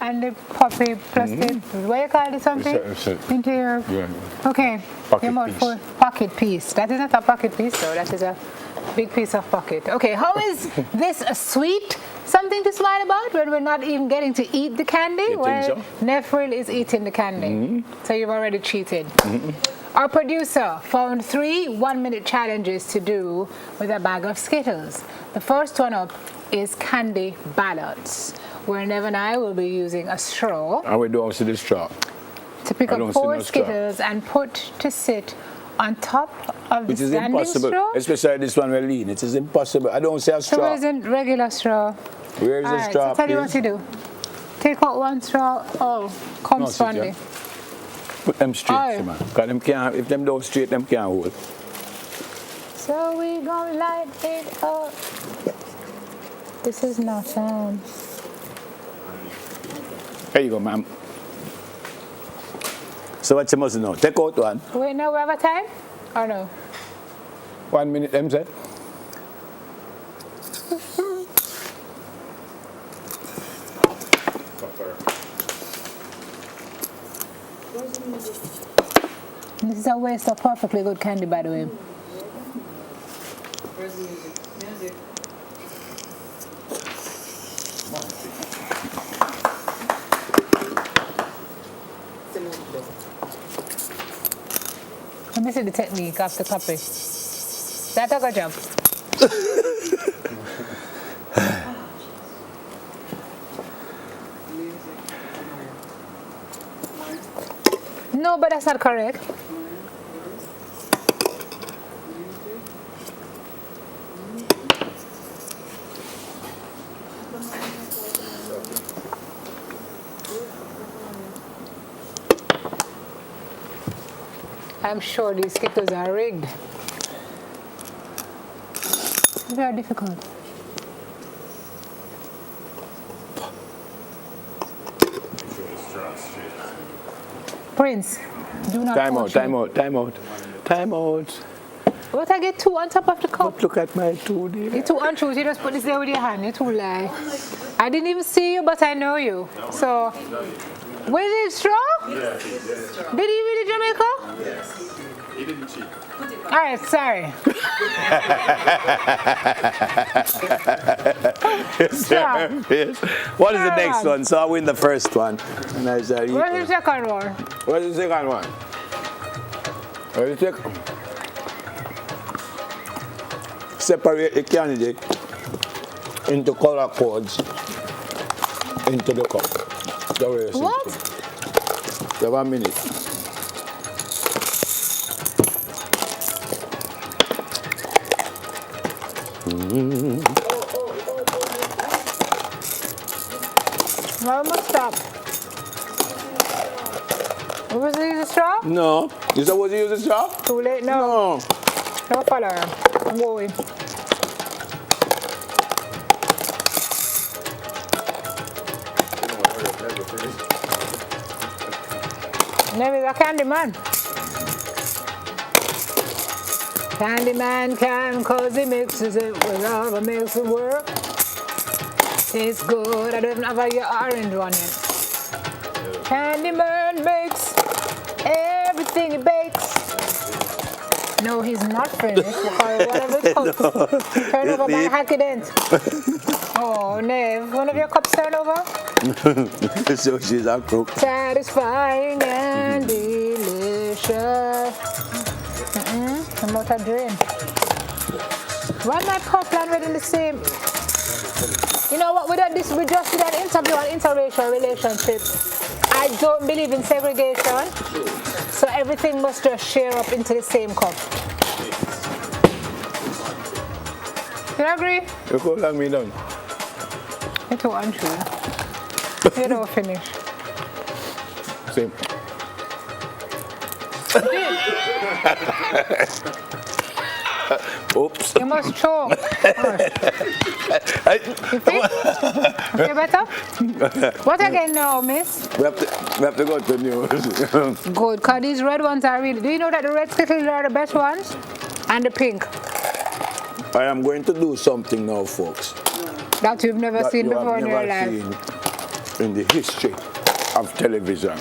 and the puppy plus the, what you call it, something? Into your, okay, Pocket your piece. full pocket piece. That is not a pocket piece though, that is a big piece of pocket. Okay, how is this a sweet something to smile about when we're not even getting to eat the candy? You think so? Nefril is eating the candy. So you've already cheated. Our producer found 3 one-minute challenges to do with a bag of Skittles. The first one up is candy ballots, where Nev and I will be using a straw And we don't see the straw. to pick I up don't see 4 no straw. Skittles and put to sit on top of the Which is standing impossible, straw. especially this one we're lean. It is impossible. I don't see a So straw. what isn't regular straw? Where is All the right, straw, so tell you please? what to do. Take out 1 straw. Oh, come No, spondy. Cynthia. Put them straight, Aye. man. Because them can't, if them don't straight, them can't hold. So we gonna light it up. This is not on. There you go, ma'am. So what you must know? Take out one. Wait, now we have a time? Or no? 1 minute, them said. This is a waste of perfectly good candy, by the way. Where's the music? Music. Let me see the technique of the copy. That's a good job. No, but that's not correct. I'm sure these Skittles are rigged. Very difficult. Prince, do not Time out, force me. time out, time out. Time out. What, I get 2 on top of the cup? But look at my 2 there. You're too untrue. You just put this there with your hand. You're too lie. I didn't even see you, but I know you. So, where's it straw? Did he really Jamaica? Yes. He didn't cheat. All right, sorry. Straw. Yes. What is the Third next one. one? So I win the first one. And I said, Where's the second one? What's the second one? Where's the second? Separate the candy into color codes into the cup. That's very simple. What? You have 1 minute. Well, I must stop. Was it the straw? No. You supposed to use the straw? Too late? No. No. No follow. I'm going. Never a candy man. Candy man can, cause he mixes it with all the makes it work. Tastes good. I don't even have a orange one yet. Candy man makes everything he bakes. No, he's not finished because one of his cups turned over by accident. Oh, Nev, one of your cups turned over? So she's a cook. Satisfying and delicious. I'm not a drain. Why my cup land right in the same? You know what? We just did an interview on interracial relationships. I don't believe in segregation, so everything must just share up into the same cup. You agree? You could long me down. It's too untrue. You don't finish. Same. Oops. You must choke. You feel? You feel better? What again now, miss? We have to go to news. Good, because these red ones are really... Do you know that the red Skittles are the best ones? And the pink. I am going to do something now, folks. That you've never that seen you have before in your never life. seen in the history of television.